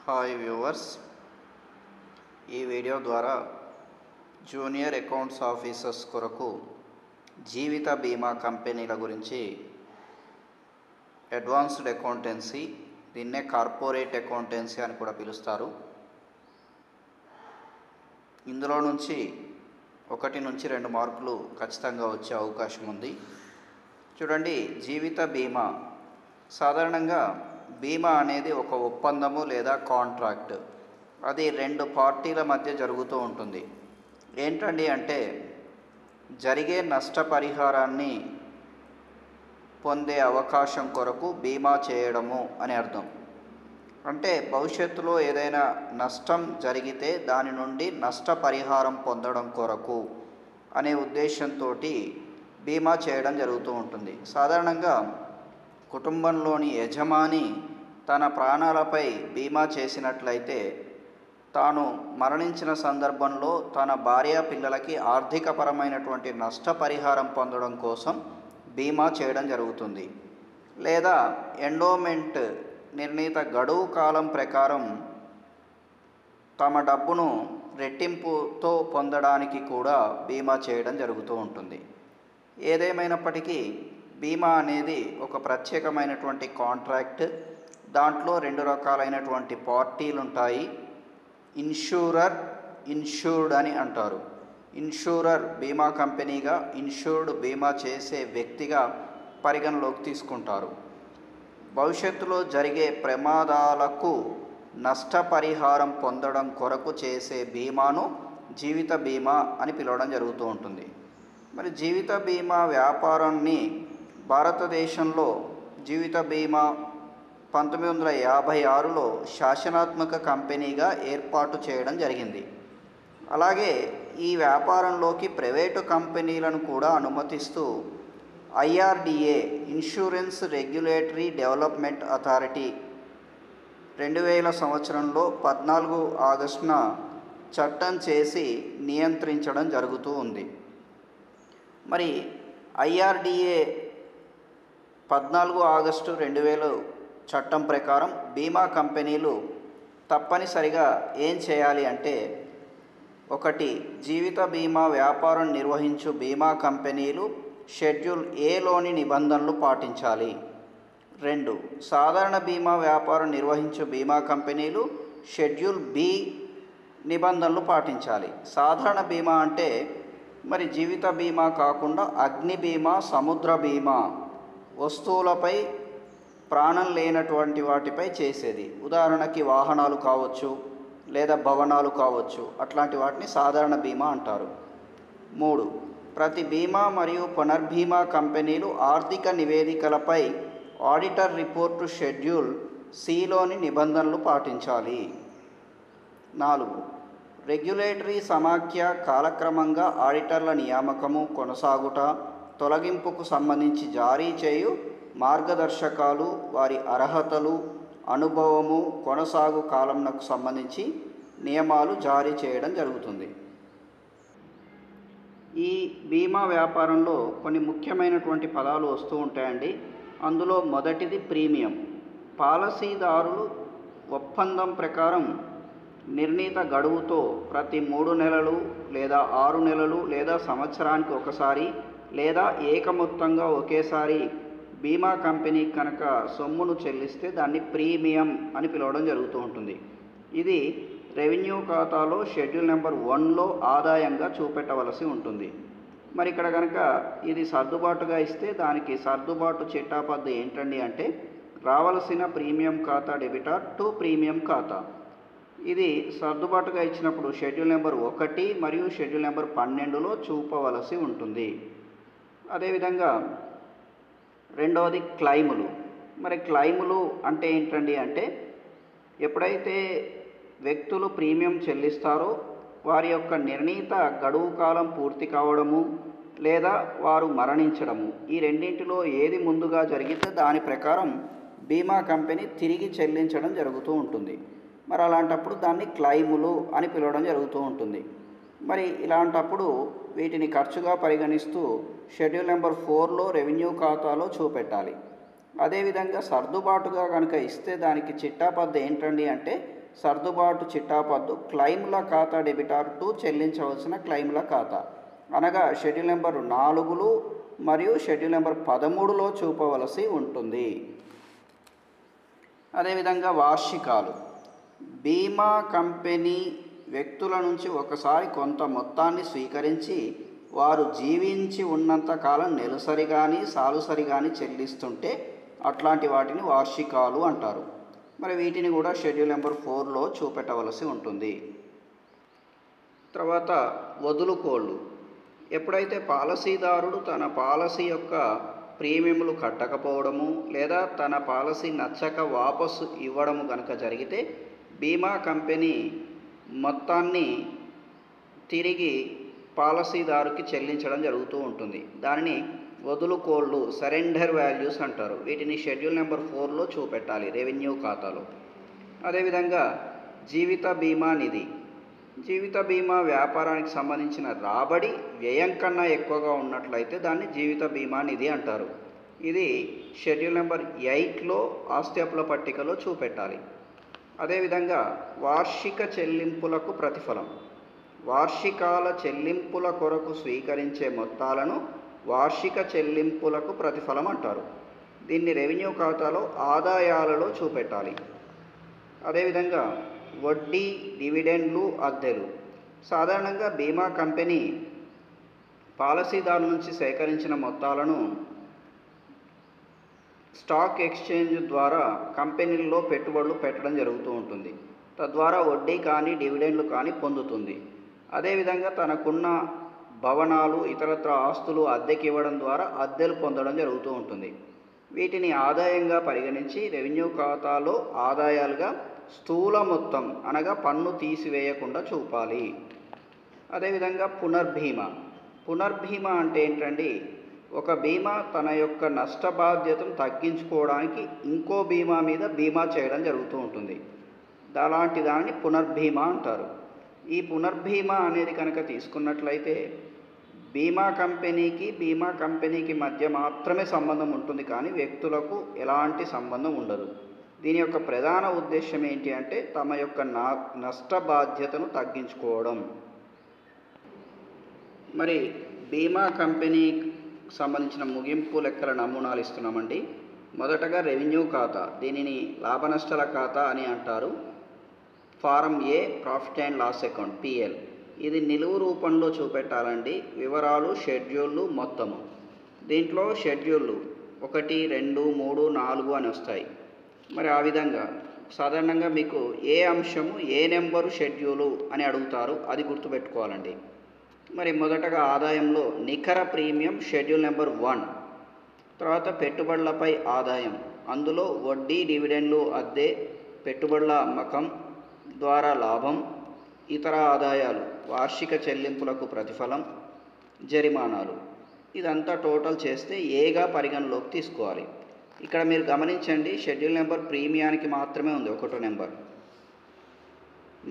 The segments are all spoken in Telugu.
హాయ్ వ్యూవర్స్, ఈ వీడియో ద్వారా జూనియర్ అకౌంట్స్ ఆఫీసర్స్ కొరకు జీవిత బీమా కంపెనీల గురించి అడ్వాన్స్డ్ అకౌంటెన్సీ, దీన్నే కార్పొరేట్ అకౌంటెన్సీ అని కూడా పిలుస్తారు. ఇందులో నుంచి 1 నుంచి 2 మార్కులు ఖచ్చితంగా వచ్చే అవకాశం ఉంది. చూడండి, జీవిత బీమా సాధారణంగా బీమా అనేది ఒక ఒప్పందము లేదా కాంట్రాక్ట్. అది 2 పార్టీల మధ్య జరుగుతూ ఉంటుంది. ఏంటండి అంటే, జరిగే నష్టపరిహారాన్ని పొందే అవకాశం కొరకు బీమా చేయడము అని అర్థం. అంటే భవిష్యత్తులో ఏదైనా నష్టం జరిగితే దాని నుండి నష్టపరిహారం పొందడం కొరకు అనే ఉద్దేశంతో బీమా చేయడం జరుగుతూ ఉంటుంది. సాధారణంగా కుటుంబంలోని యజమాని తన ప్రాణాలపై బీమా చేసినట్లయితే తాను మరణించిన సందర్భంలో తన భార్య పిల్లలకి ఆర్థికపరమైనటువంటి నష్టపరిహారం పొందడం కోసం బీమా చేయడం జరుగుతుంది. లేదా ఎండోమెంట్ నిర్ణీత గడువు కాలం ప్రకారం తమ డబ్బును రెట్టింపుతో పొందడానికి కూడా బీమా చేయడం జరుగుతూ ఉంటుంది. ఏదేమైనప్పటికీ బీమా అనేది ఒక ప్రత్యేకమైనటువంటి కాంట్రాక్ట్. దాంట్లో 2 రకాలైనటువంటి పార్టీలు ఉంటాయి. ఇన్సూరర్, ఇన్సూర్డ్ అని అంటారు. ఇన్సూరర్ బీమా కంపెనీగా, ఇన్సూర్డ్ బీమా చేసే వ్యక్తిగా పరిగణలోకి తీసుకుంటారు. భవిష్యత్తులో జరిగే ప్రమాదాలకు నష్టపరిహారం పొందడం కొరకు చేసే బీమాను జీవిత బీమా అని పిలవడం జరుగుతూ ఉంటుంది. మరి జీవిత బీమా వ్యాపారాన్ని భారతదేశంలో జీవిత బీమా 1956లో శాసనాత్మక కంపెనీగా ఏర్పాటు చేయడం జరిగింది. అలాగే ఈ వ్యాపారంలోకి ప్రైవేటు కంపెనీలను కూడా అనుమతిస్తూ IRDA insurance regulatory development authority 2000 సంవత్సరంలో 14 ఆగస్టున చట్టం చేసి నియంత్రించడం జరుగుతూ ఉంది. మరి IRDA 14 ఆగస్టు 2000 చట్టం ప్రకారం బీమా కంపెనీలు తప్పనిసరిగా ఏం చేయాలి అంటే, 1 జీవిత బీమా వ్యాపారం నిర్వహించు బీమా కంపెనీలు షెడ్యూల్ Aలోని నిబంధనలు పాటించాలి. 2 సాధారణ బీమా వ్యాపారం నిర్వహించు బీమా కంపెనీలు షెడ్యూల్ B నిబంధనలు పాటించాలి. సాధారణ బీమా అంటే మరి జీవిత బీమా కాకుండా అగ్ని బీమా, సముద్ర బీమా, వస్తువులపై ప్రాణం లేనటువంటి వాటిపై చేసేది. ఉదాహరణకి వాహనాలు కావచ్చు, లేదా భవనాలు కావచ్చు, అట్లాంటి వాటిని సాధారణ బీమా అంటారు. 3 ప్రతి బీమా మరియు పునర్బీమా కంపెనీలు ఆర్థిక నివేదికలపై ఆడిటర్ రిపోర్టు షెడ్యూల్ Cలోని నిబంధనలు పాటించాలి. 4 రెగ్యులేటరీ సమాఖ్య కాలక్రమంగా ఆడిటర్ల నియామకము, కొనసాగుట, తొలగింపుకు సంబంధించి జారీ చేయు మార్గదర్శకాలు, వారి అర్హతలు, అనుభవము, కొనసాగు కాలంకు సంబంధించి నియమాలు జారీ చేయడం జరుగుతుంది. ఈ బీమా వ్యాపారంలో కొన్ని ముఖ్యమైనటువంటి పదాలు వస్తూ ఉంటాయండి. అందులో మొదటిది ప్రీమియం. పాలసీదారులు ఒప్పందం ప్రకారం నిర్ణీత గడువుతో ప్రతి 3 నెలలు లేదా 6 నెలలు లేదా సంవత్సరానికి ఒకసారి లేదా ఏకమొత్తంగా ఒకేసారి బీమా కంపెనీ కనుక సొమ్మును చెల్లిస్తే దాన్ని ప్రీమియం అని పిలవడం జరుగుతూ ఉంటుంది. ఇది రెవెన్యూ ఖాతాలో షెడ్యూల్ నెంబర్ 1లో ఆదాయంగా చూపెట్టవలసి ఉంటుంది. మరి ఇక్కడ కనుక ఇది సర్దుబాటుగా ఇస్తే దానికి సర్దుబాటు చిట్టాపద్దు ఏంటండి అంటే, రావలసిన ప్రీమియం ఖాతా డెబిటార్ టు ప్రీమియం ఖాతా. ఇది సర్దుబాటుగా ఇచ్చినప్పుడు షెడ్యూల్ నెంబర్ 1 మరియు షెడ్యూల్ నెంబర్ 12లో చూపవలసి ఉంటుంది. అదేవిధంగా రెండవది క్లైములు. మరి క్లైములు అంటే ఏంటండి అంటే, ఎప్పుడైతే వ్యక్తులు ప్రీమియం చెల్లిస్తారో వారి యొక్క నిర్ణీత గడువు కాలం పూర్తి కావడము లేదా వారు మరణించడము, ఈ రెండింటిలో ఏది ముందుగా జరిగితే దాని ప్రకారం బీమా కంపెనీ తిరిగి చెల్లించడం జరుగుతూ ఉంటుంది. మరి అలాంటప్పుడు దాన్ని క్లైములు అని పిలవడం జరుగుతూ ఉంటుంది. మరి ఇలాంటప్పుడు వీటిని ఖర్చుగా పరిగణిస్తూ షెడ్యూల్ నెంబర్ 4లో రెవెన్యూ ఖాతాలో చూపెట్టాలి. అదేవిధంగా సర్దుబాటుగా కనుక ఇస్తే దానికి చిట్టాపద్దు ఏంటండి అంటే, సర్దుబాటు చిట్టాపద్దు క్లెయిమ్ల ఖాతా డెబిటార్ టు చెల్లించవలసిన క్లెయిమ్ల ఖాతా, అనగా షెడ్యూల్ నెంబర్ 4 మరియు షెడ్యూల్ నెంబర్ 13లో చూపవలసి ఉంటుంది. అదేవిధంగా వార్షికాలు. బీమా కంపెనీ వ్యక్తుల నుంచి ఒకసారి కొంత మొత్తాన్ని స్వీకరించి వారు జీవించి ఉన్నంత కాలం నెలసరి కానీ సాలుసరి కానీ చెల్లిస్తుంటే అట్లాంటి వాటిని వార్షికాలు అంటారు. మరి వీటిని కూడా షెడ్యూల్ నెంబర్ 4లో చూపెట్టవలసి ఉంటుంది. తర్వాత వదులుకోళ్ళు. ఎప్పుడైతే పాలసీదారుడు తన పాలసీ యొక్క ప్రీమియంలు కట్టకపోవడము లేదా తన పాలసీ నచ్చక వాపసు ఇవ్వడము కనుక జరిగితే బీమా కంపెనీ మొత్తాన్ని తిరిగి పాలసీదారుకి చెల్లించడం జరుగుతూ ఉంటుంది. దానిని వదులుకోళ్ళు, సరెండర్ వాల్యూస్ అంటారు. వీటిని షెడ్యూల్ నెంబర్ 4లో చూపెట్టాలి రెవెన్యూ ఖాతాలో. అదేవిధంగా జీవిత బీమా నిధి. జీవిత బీమా వ్యాపారానికి సంబంధించిన రాబడి వ్యయం కన్నా ఎక్కువగా ఉన్నట్లయితే దాన్ని జీవిత బీమా నిధి అంటారు. ఇది షెడ్యూల్ నెంబర్ 8లో ఆస్తి అప్పుల పట్టికలో చూపెట్టాలి. అదేవిధంగా వార్షిక చెల్లింపులకు ప్రతిఫలం. వార్షికాల చెల్లింపుల కొరకు స్వీకరించే మొత్తాలను వార్షిక చెల్లింపులకు ప్రతిఫలం అంటారు. దీన్ని రెవెన్యూ ఖాతాలో ఆదాయాలలో చూపెట్టాలి. అదేవిధంగా వడ్డీ, డివిడెండ్లు, అద్దెలు. సాధారణంగా బీమా కంపెనీ పాలసీదారు నుంచి సేకరించిన మొత్తాలను స్టాక్ ఎక్స్చేంజ్ ద్వారా కంపెనీల్లో పెట్టుబడులు పెట్టడం జరుగుతూ ఉంటుంది. తద్వారా వడ్డీ కానీ డివిడెండ్లు కానీ పొందుతుంది. అదేవిధంగా తనకున్న భవనాలు, ఇతరత్ర ఆస్తులు అద్దెకి ఇవ్వడం ద్వారా అద్దెలు పొందడం జరుగుతూ ఉంటుంది. వీటిని ఆదాయంగా పరిగణించి రెవెన్యూ ఖాతాలో ఆదాయాలుగా స్థూల మొత్తం అనగా పన్ను తీసివేయకుండా చూపాలి. అదేవిధంగా పునర్భీమా. పునర్భీమా అంటే ఏంటండి? ఒక బీమా తన యొక్క నష్ట బాధ్యతను తగ్గించుకోవడానికి ఇంకో బీమా మీద బీమా చేయడం జరుగుతూ ఉంటుంది. అలాంటి దాన్ని పునర్భీమా అంటారు. ఈ పునర్భీమా అనేది కనుక తీసుకున్నట్లయితే బీమా కంపెనీకి మధ్య మాత్రమే సంబంధం ఉంటుంది, కానీ వ్యక్తులకు ఎలాంటి సంబంధం ఉండదు. దీని యొక్క ప్రధాన ఉద్దేశం ఏంటి అంటే తమ యొక్క నష్ట బాధ్యతను తగ్గించుకోవడం. మరి బీమా కంపెనీకి సంబంధించిన ముగింపు లెక్కల నమూనాలు ఇస్తున్నామండి. మొదటగా రెవెన్యూ ఖాతా, దీనిని లాభ నష్టాల ఖాతా అని అంటారు. Form A profit and loss account PL. ఇది నిలువు రూపంలో చూపెట్టాలండి. వివరాలు, షెడ్యూళ్ళు, మొత్తము. దీంట్లో షెడ్యూళ్ళు 1, 2, 3, 4 అని వస్తాయి. మరి ఆ విధంగా సాధారణంగా మీకు ఏ అంశము ఏ నెంబరు షెడ్యూలు అని అడుగుతారు, అది గుర్తుపెట్టుకోవాలండి. మరి మొదటగా ఆదాయంలో నికర ప్రీమియం షెడ్యూల్ నెంబర్ 1. తర్వాత పెట్టుబడులపై ఆదాయం, అందులో వడ్డీ, డివిడెండ్లు, అద్దె, పెట్టుబడుల అమ్మకం ద్వారా లాభం, ఇతర ఆదాయాలు, వార్షిక చెల్లింపులకు ప్రతిఫలం, జరిమానాలు. ఇదంతా టోటల్ చేస్తే ఏగా పరిగణలోకి తీసుకోవాలి. ఇక్కడ మీరు గమనించండి, షెడ్యూల్ నెంబర్ ప్రీమియానికి మాత్రమే ఉంది 1వ నెంబర్.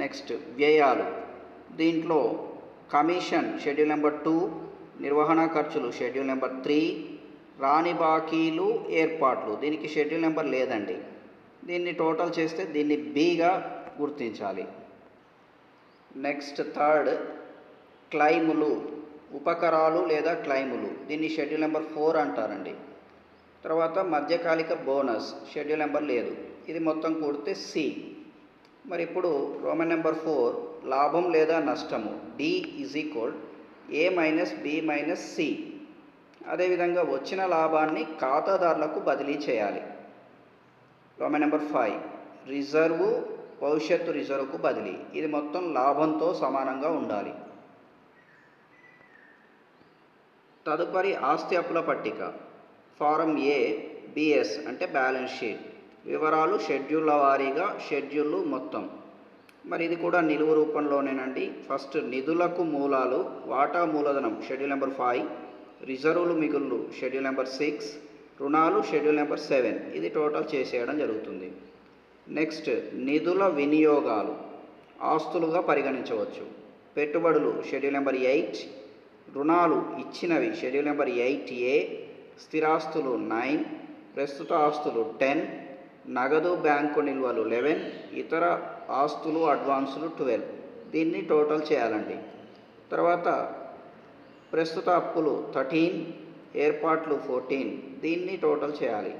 నెక్స్ట్ వ్యయాలు. దీంట్లో కమిషన్ షెడ్యూల్ నెంబర్ 2, నిర్వహణ ఖర్చులు షెడ్యూల్ నెంబర్ 3, రాని బాకీలు, ఏర్పాట్లు దీనికి షెడ్యూల్ నెంబర్ లేదండి. దీన్ని టోటల్ చేస్తే దీన్ని బిగా గుర్తించాలి. నెక్స్ట్ థర్డ్ క్లెయిములు, ఉపకరాలు లేదా క్లెయిములు, దీన్ని షెడ్యూల్ నెంబర్ 4 అంటారండి. తర్వాత మధ్యకాలిక బోనస్ షెడ్యూల్ నెంబర్ లేదు, ఇది మొత్తం కూడితే సి. మరి ఇప్పుడు రోమన్ నెంబర్ 4 లాభం లేదా నష్టము డి = ఏ మైనస్ బి మైనస్ సి. అదేవిధంగా వచ్చిన లాభాన్ని ఖాతాదారులకు బదిలీ చేయాలి. రోమన్ నెంబర్ 5 రిజర్వు భవిష్యత్తు రిజర్వుకు బదిలీ, ఇది మొత్తం లాభంతో సమానంగా ఉండాలి. తదుపరి ఆస్తి అప్పుల పట్టిక ఫారం ఏ బిఎస్ అంటే బ్యాలెన్స్ షీట్. వివరాలు షెడ్యూళ్ళ వారీగా, షెడ్యూళ్ళు మొత్తం. మరి ఇది కూడా నిలువు రూపంలోనేనండి. ఫస్ట్ నిధులకు మూలాలు, వాటా మూలధనం షెడ్యూల్ నెంబర్ 5, రిజర్వులు మిగుళ్ళు షెడ్యూల్ నెంబర్ 6, రుణాలు షెడ్యూల్ నెంబర్ 7. ఇది టోటల్ చేసేయడం జరుగుతుంది. నెక్స్ట్ నిధుల వినియోగాలు ఆస్తులుగా పరిగణించవచ్చు. పెట్టుబడులు షెడ్యూల్ నెంబర్ 8, రుణాలు ఇచ్చినవి షెడ్యూల్ నెంబర్ 8A, స్థిరాస్తులు 9, ప్రస్తుత ఆస్తులు 10, నగదు బ్యాంకు నిల్వలు 11, ఇతర ఆస్తులు అడ్వాన్సులు 12. దీన్ని టోటల్ చేయాలండి. తర్వాత ప్రస్తుత అప్పులు 13, ఏర్పాట్లు 14. దీన్ని టోటల్ చేయాలి.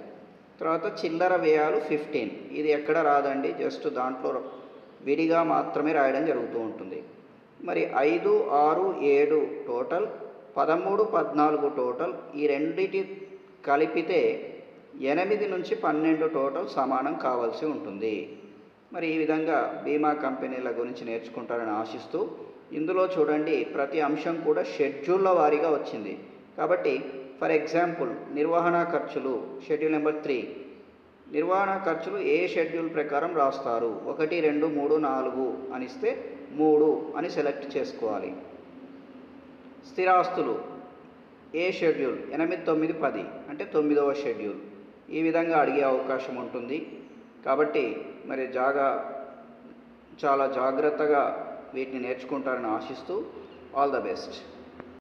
తర్వాత చిల్లర వ్యయాలు 15. ఇది ఎక్కడ రాదండి, జస్ట్ దాంట్లో విడిగా మాత్రమే రాయడం జరుగుతూ ఉంటుంది. మరి 5, 6, 7 టోటల్, 13, 14 టోటల్. ఈ రెండిటి కలిపితే 8 నుంచి 12 టోటల్ సమానం కావాల్సి ఉంటుంది. మరి ఈ విధంగా బీమా కంపెనీల గురించి నేర్చుకుంటారని ఆశిస్తూ, ఇందులో చూడండి ప్రతి అంశం కూడా షెడ్యూళ్ళ వారీగా వచ్చింది. కాబట్టి ఫర్ ఎగ్జాంపుల్ నిర్వహణ ఖర్చులు షెడ్యూల్ నెంబర్ 3. నిర్వహణ ఖర్చులు ఏ షెడ్యూల్ ప్రకారం రాస్తారు? 1, 2, 3, 4 అని ఇస్తే 3 అని సెలెక్ట్ చేసుకోవాలి. స్థిరాస్తులు ఏ షెడ్యూల్? 8, 9, 10 అంటే 9వ షెడ్యూల్. ఈ విధంగా అడిగే అవకాశం ఉంటుంది. కాబట్టి మరి చాలా జాగ్రత్తగా వీటిని నేర్చుకుంటారని ఆశిస్తూ ఆల్ ద బెస్ట్.